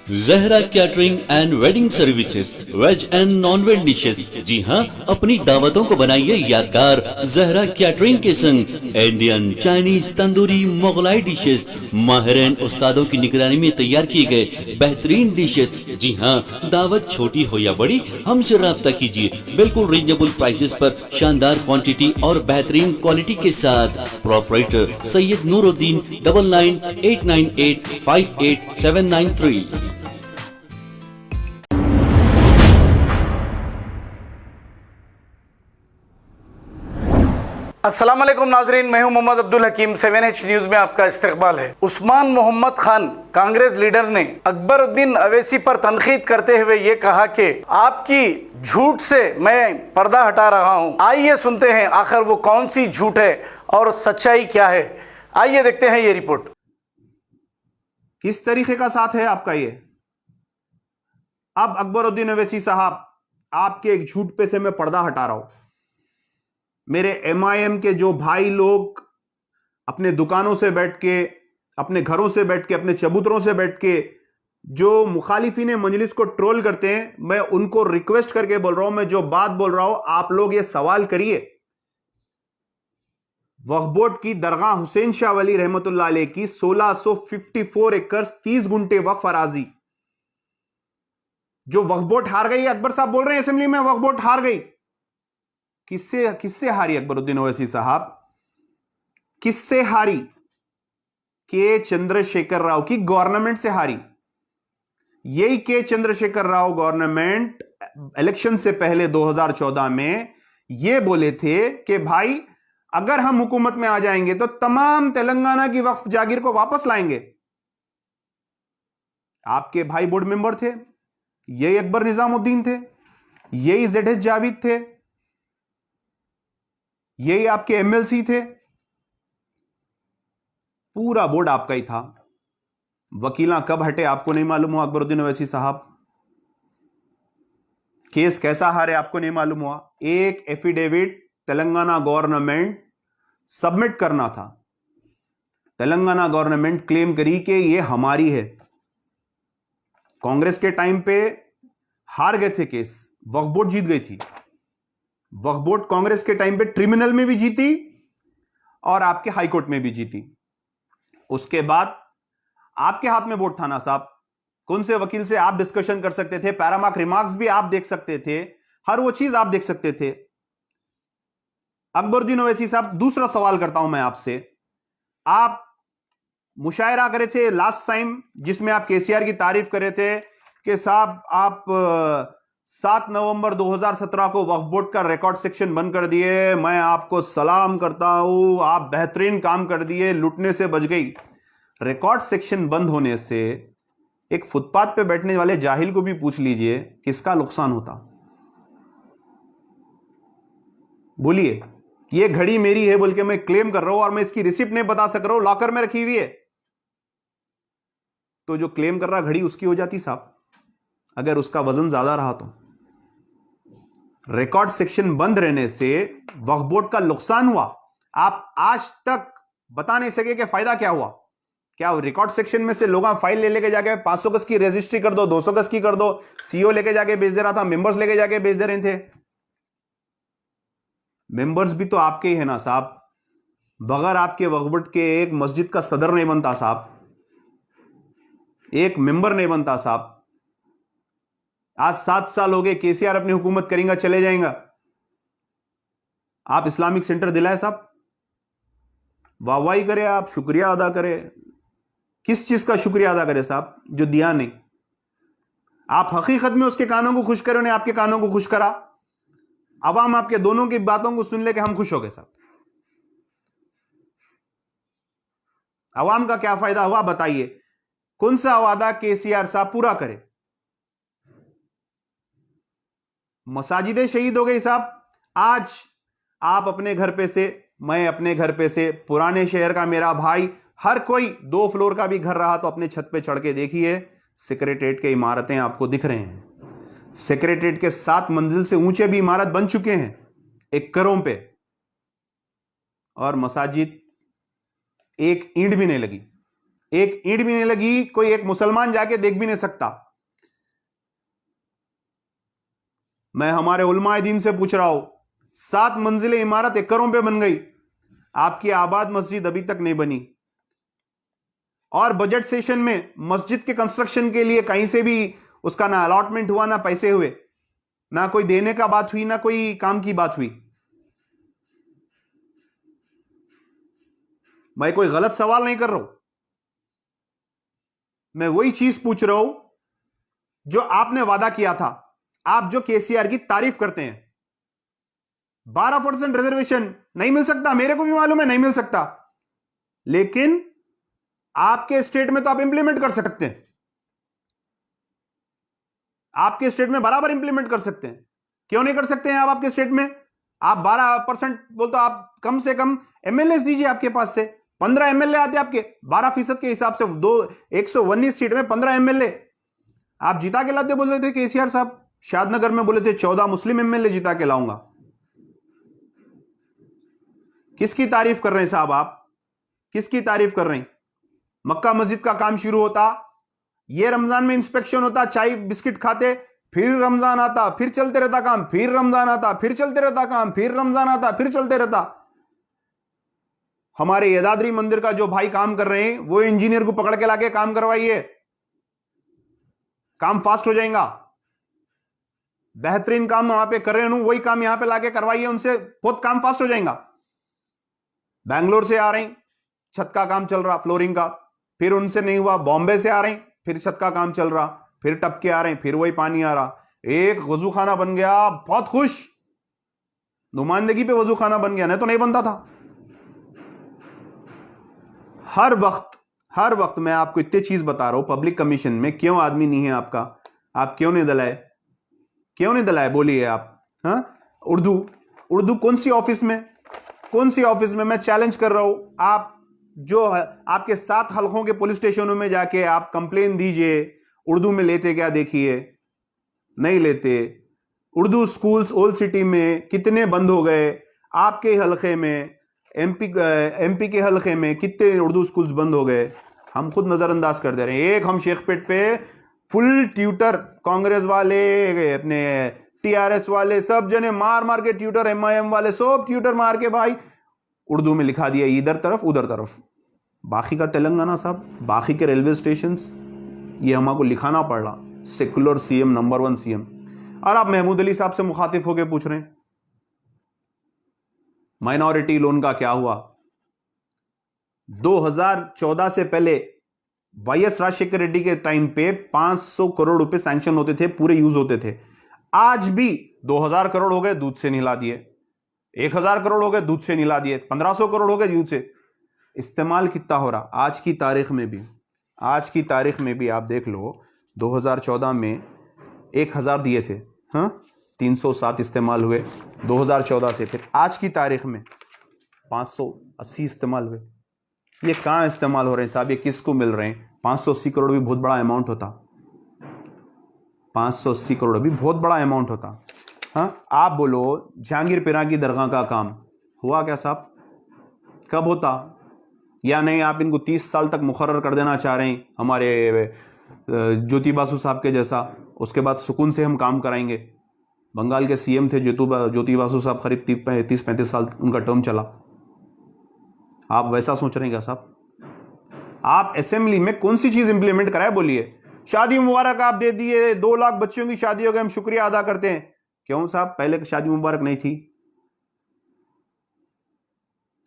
Zahra catering and wedding services, veg and non veg dishes. जी हाँ, अपनी दावतों को बनाइए यादगार जहरा कैटरिंग के संग। Indian, Chinese, tandoori, Mughlai dishes माहिरीन उस्तादों की निगरानी में तैयार किए गए बेहतरीन डिशेस। जी हाँ, दावत छोटी हो या बड़ी, हमसे राब्ता कीजिए। बिल्कुल रीजनेबल प्राइसेस पर शानदार क्वांटिटी और बेहतरीन क्वालिटी के साथ। प्रोपराइटर सैयद नूरुद्दीन 9989858793। अस्सलाम वालेकुम नाजरीन, मैं हूं मोहम्मद अब्दुल हकीम। 7H न्यूज में आपका इस्तकबाल है। उस्मान मोहम्मद खान कांग्रेस लीडर ने अकबरुद्दीन अवैसी पर तनकीद करते हुए ये कहा कि आपकी झूठ से मैं पर्दा हटा रहा हूं। आइए सुनते हैं आखिर वो कौन सी झूठ है और सच्चाई क्या है। आइए देखते हैं ये रिपोर्ट। किस तरीके का साथ है आपका ये? अब अकबरुद्दीन अवैसी साहब, आपके एक झूठ पे से मैं पर्दा हटा रहा हूं। मेरे MIM के जो भाई लोग अपने दुकानों से बैठ के, अपने घरों से बैठ के, अपने चबूतरों से बैठ के जो मुखालिफिन मजलिस को ट्रोल करते हैं, मैं उनको रिक्वेस्ट करके बोल रहा हूं, मैं जो बात बोल रहा हूं आप लोग ये सवाल करिए। वक्फ बोर्ड की दरगाह हुसैन शाह वली रहमतुल्लाह अलैह की 1654 एकड़ 30 गुंटे वक्फ अराजी जो वक्फ बोर्ड हार गई। अकबर साहब बोल रहे हैं असेंबली में वक्फ बोर्ड हार गई। किससे हारी अकबरुद्दीन ओवैसी साहब? किससे हारी? के चंद्रशेखर राव की गवर्नमेंट से हारी। यही के चंद्रशेखर राव गवर्नमेंट इलेक्शन से पहले 2014 में यह बोले थे कि भाई अगर हम हुकूमत में आ जाएंगे तो तमाम तेलंगाना की वक्फ जागीर को वापस लाएंगे। आपके भाई बोर्ड मेंबर थे, यही अकबर निजामुद्दीन थे, यही ZH जावेद थे, यही आपके MLC थे। पूरा बोर्ड आपका ही था। वकीला कब हटे आपको नहीं मालूम हुआ अकबरुद्दीन ओवैसी साहब। केस कैसा हारे आपको नहीं मालूम हुआ। एक एफिडेविट तेलंगाना गवर्नमेंट सबमिट करना था। तेलंगाना गवर्नमेंट क्लेम करी कि यह हमारी है। कांग्रेस के टाइम पे हार गए थे केस, वक्फ बोर्ड जीत गई थी। वक्फ बोर्ड कांग्रेस के टाइम पे ट्रिब्यूनल में भी जीती और आपके हाई कोर्ट में भी जीती। उसके बाद आपके हाथ में बोर्ड था ना साहब। कौन से वकील से आप डिस्कशन कर सकते थे, पैरामार्क रिमार्क्स भी आप देख सकते थे, हर वो चीज आप देख सकते थे। अकबरुद्दीन ओवैसी साहब, दूसरा सवाल करता हूं मैं आपसे। आप मुशायरा करे थे लास्ट टाइम जिसमें आप KCR की तारीफ करे थे कि साहब आप 7 नवंबर 2017 को वक्फ बोर्ड का रिकॉर्ड सेक्शन बंद कर दिए। मैं आपको सलाम करता हूं, आप बेहतरीन काम कर दिए, लूटने से बच गई। रिकॉर्ड सेक्शन बंद होने से एक फुटपाथ पे बैठने वाले जाहिल को भी पूछ लीजिए किसका नुकसान होता। बोलिए, ये घड़ी मेरी है बोल के मैं क्लेम कर रहा हूं और मैं इसकी रिसिप्ट नहीं बता सक रहा हूं, लॉकर में रखी हुई है। तो जो क्लेम कर रहा घड़ी उसकी हो जाती साहब, अगर उसका वजन ज्यादा रहा तो। रिकॉर्ड सेक्शन बंद रहने से वक्फ बोर्ड का नुकसान हुआ। आप आज तक बता नहीं सके कि फायदा क्या हुआ। क्या रिकॉर्ड सेक्शन में से लोग फाइल लेके जाके 500 गज की रजिस्ट्री कर दो, 200 गज की कर दो, CO लेके जाके बेच दे रहा था, मेंबर्स लेके जाके बेच दे रहे थे। मेंबर्स भी तो आपके ही है ना साहब। बगैर आपके वक्फ बोर्ड के एक मस्जिद का सदर नहीं बनता साहब, एक मेंबर नहीं बनता साहब। आज 7 साल हो गए, KCR अपनी हुकूमत करेंगे, चले जाएगा। आप इस्लामिक सेंटर दिलाए साहब, वाहवाही करे, आप शुक्रिया अदा करें। किस चीज का शुक्रिया अदा करें साहब जो दिया नहीं? आप हकीकत में उसके कानों को खुश करें, उन्हें आपके कानों को खुश करा। अवाम आपके दोनों की बातों को सुन ले कि हम खुश हो गए साहब। अवाम का क्या फायदा हुआ बताइए? कौन सा वादा KCR साहब पूरा करे? मसाजिदें शहीद हो गई साहब। आज आप अपने घर पे से, मैं अपने घर पे से, पुराने शहर का मेरा भाई, हर कोई 2 फ्लोर का भी घर रहा तो अपने छत पे चढ़ के देखिए, सेक्रेटेरिएट की इमारतें आपको दिख रहे हैं। सेक्रेटेरिएट के 7 मंजिल से ऊंचे भी इमारत बन चुके हैं एकड़ों पे, और मसाजिद एक ईंट भी नहीं लगी, एक ईंट भी नहीं लगी, कोई एक मुसलमान जाके देख भी नहीं सकता। मैं हमारे उलमाए दीन से पूछ रहा हूं, 7 मंजिलें इमारत एकड़ों पे बन गई, आपकी आबाद मस्जिद अभी तक नहीं बनी। और बजट सेशन में मस्जिद के कंस्ट्रक्शन के लिए कहीं से भी उसका ना अलॉटमेंट हुआ, ना पैसे हुए, ना कोई देने का बात हुई, ना कोई काम की बात हुई। मैं कोई गलत सवाल नहीं कर रहा हूं, मैं वही चीज पूछ रहा हूं जो आपने वादा किया था। आप जो केसीआर की तारीफ करते हैं, 12% रिजर्वेशन नहीं मिल सकता, मेरे को भी मालूम है नहीं मिल सकता, लेकिन आपके स्टेट में तो आप इंप्लीमेंट कर सकते हैं, आपके स्टेट में बराबर इंप्लीमेंट कर सकते हैं। क्यों नहीं कर सकते हैं आप आपके स्टेट में? आप 12% बोल तो आप कम से कम एमएलए दीजिए, आपके पास से 15 एमएलए आते आपके, 12% के हिसाब से 119 सीट में 15 एमएलए आप जिता के लाते। बोल रहे थे केसीआर साहब शादनगर में, बोले थे 14 मुस्लिम एमएलए जिता के लाऊंगा। किसकी तारीफ कर रहे हैं साहब आप? किसकी तारीफ कर रहे हैं? मक्का मस्जिद का काम शुरू होता, ये रमजान में इंस्पेक्शन होता, चाय बिस्किट खाते, फिर रमजान आता, फिर चलते रहता काम, फिर रमजान आता, फिर चलते रहता काम, फिर रमजान आता, फिर चलते रहता। हमारे यदाद्री मंदिर का जो भाई काम कर रहे हैं, वो इंजीनियर को पकड़ के लाके काम करवाइए, काम फास्ट हो जाएगा। बेहतरीन काम वहां पे कर रहे हैं, वही काम यहां पे लाके करवाइए उनसे, बहुत काम फास्ट हो जाएगा। बैंगलोर से आ रहे हैं, छत का काम चल रहा, फ्लोरिंग का, फिर उनसे नहीं हुआ, बॉम्बे से आ रहे हैं, फिर छत का काम चल रहा, फिर टपके आ रहे हैं, फिर वही पानी आ रहा, एक वजू खाना बन गया, बहुत खुश, नुमाइंदगी पे वजू खाना बन गया, नहीं तो नहीं बनता था। हर वक्त मैं आपको इतनी चीज बता रहा हूं, पब्लिक कमीशन में क्यों आदमी नहीं है आपका? आप क्यों नहीं दलाए? क्यों नहीं दलाए बोलिए आप? हाँ, उर्दू कौन सी ऑफिस में, कौन सी ऑफिस में? मैं चैलेंज कर रहा हूं, आप जो आपके 7 हलकों के पुलिस स्टेशनों में जाके आप कंप्लेन दीजिए, उर्दू में लेते क्या देखिए, नहीं लेते। उर्दू स्कूल्स ओल्ड सिटी में कितने बंद हो गए, आपके हलके में, एमपी के हलके में कितने उर्दू स्कूल्स बंद हो गए, हम खुद नजरअंदाज कर दे रहे हैं। एक हम शेखपेट पे फुल ट्यूटर, कांग्रेस वाले, अपने टीआरएस वाले, सब जने मार मार के ट्यूटर, एमआईएम वाले सब ट्यूटर मार के भाई उर्दू में लिखा दिया, इधर तरफ उधर तरफ। बाकी का तेलंगाना साहब, बाकी के रेलवे स्टेशंस, ये हमको लिखाना पड़ रहा, सेकुलर सीएम, नंबर 1 सीएम। और आप महमूद अली साहब से मुखातिब होकर पूछ रहे हैं माइनॉरिटी लोन का क्या हुआ? 2014 से पहले वाईएस राजशेखर रेड्डी के टाइम पे 500 करोड़ रुपए सैंक्शन होते थे, पूरे यूज होते थे। आज भी 2000 करोड़ हो गए, दूध से निला दिए, 1000 करोड़ हो गए, दूध से निला दिए, 1500 करोड़ हो गए, दूध से। इस्तेमाल कितना हो रहा आज की तारीख में भी? आज की तारीख में भी आप देख लो, 2014 में 1000 दिए थे, हाँ, 307 इस्तेमाल हुए 2014 से, फिर आज की तारीख में 580 इस्तेमाल हुए। ये कहां इस्तेमाल हो रहे हैं साहब? ये किसको मिल रहे हैं? 580 करोड़ भी बहुत बड़ा अमाउंट होता, 580 करोड़ भी बहुत बड़ा अमाउंट होता। हाँ, आप बोलो जहांगीर पीरा की दरगाह का काम हुआ क्या साहब? कब होता? या नहीं आप इनको 30 साल तक मुकर्रर कर देना चाह रहे हैं, हमारे ज्योति बासु साहब के जैसा, उसके बाद सुकून से हम काम कराएंगे। बंगाल के सीएम थे ज्योति बासु साहब, करीब 30-35 साल उनका टर्म चला। आप वैसा सोच रहे हैं क्या साहब? आप असेंबली में कौन सी चीज इंप्लीमेंट कराए बोलिए? शादी मुबारक आप दे दिए, 2 लाख बच्चों की शादी हो गई, हम शुक्रिया अदा करते हैं। क्यों साहब? पहले शादी मुबारक नहीं थी?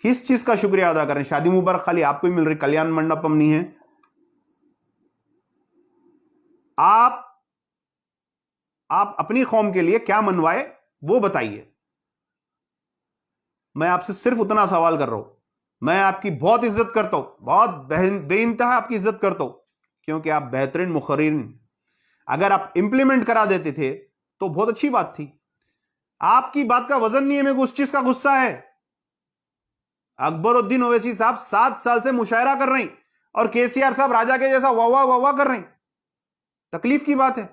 किस चीज का शुक्रिया अदा करें? शादी मुबारक खाली आपको ही मिल रही, कल्याण मंडपम नहीं है। आप अपनी कौम के लिए क्या मनवाए वो बताइए। मैं आपसे सिर्फ उतना सवाल कर रहा हूं। मैं आपकी बहुत इज्जत करता हूं, बहुत बेइंतहा आपकी इज्जत करता हूं, क्योंकि आप बेहतरीन मुखर्रीन। अगर आप इंप्लीमेंट करा देते थे तो बहुत अच्छी बात थी। आपकी बात का वजन नहीं है, मेरे को उस चीज का गुस्सा है। अकबरुद्दीन ओवैसी साहब 7 साल से मुशायरा कर रहे हैं और केसीआर साहब राजा के जैसा वाह वाह वाह वाह कर रहे हैं। तकलीफ की बात है।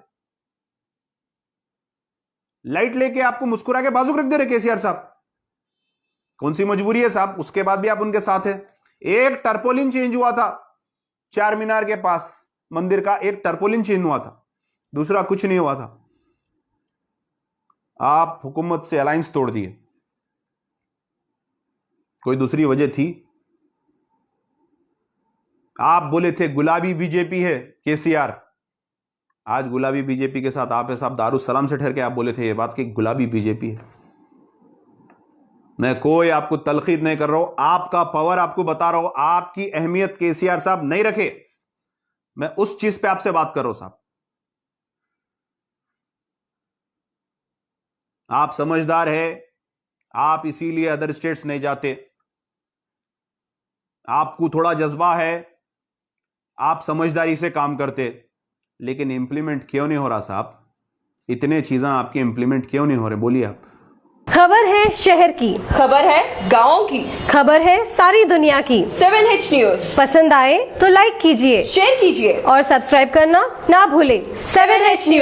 लाइट लेके आपको मुस्कुरा के बाजू रख दे रहे केसीआर साहब। कौन सी मजबूरी है साहब? उसके बाद भी आप उनके साथ हैं। एक टर्पोलिन चेंज हुआ था, चार मीनार के पास मंदिर का एक टर्पोलिन चिन्ह हुआ था, दूसरा कुछ नहीं हुआ था। आप हुकूमत से अलायंस तोड़ दिए। कोई दूसरी वजह थी? आप बोले थे गुलाबी बीजेपी है केसीआर, आज गुलाबी बीजेपी के साथ आप है साहब। दारुसलाम से ठहर के आप बोले थे ये बात कि गुलाबी बीजेपी है। मैं कोई आपको तलखीद नहीं कर रहा हूं, आपका पावर आपको बता रहा हूं, आपकी अहमियत केसीआर साहब नहीं रखे। मैं उस चीज पे आपसे बात कर रहा हूं साहब। आप समझदार है, आप इसीलिए अदर स्टेट्स नहीं जाते। आपको थोड़ा जज्बा है, आप समझदारी से काम करते, लेकिन इंप्लीमेंट क्यों नहीं हो रहा साहब? इतने चीजें आपके इंप्लीमेंट क्यों नहीं हो रहे? बोलिए आप। खबर है शहर की, खबर है गाँव की, खबर है सारी दुनिया की। 7H न्यूज पसंद आए तो लाइक कीजिए, शेयर कीजिए और सब्सक्राइब करना ना भूलें। 7H news.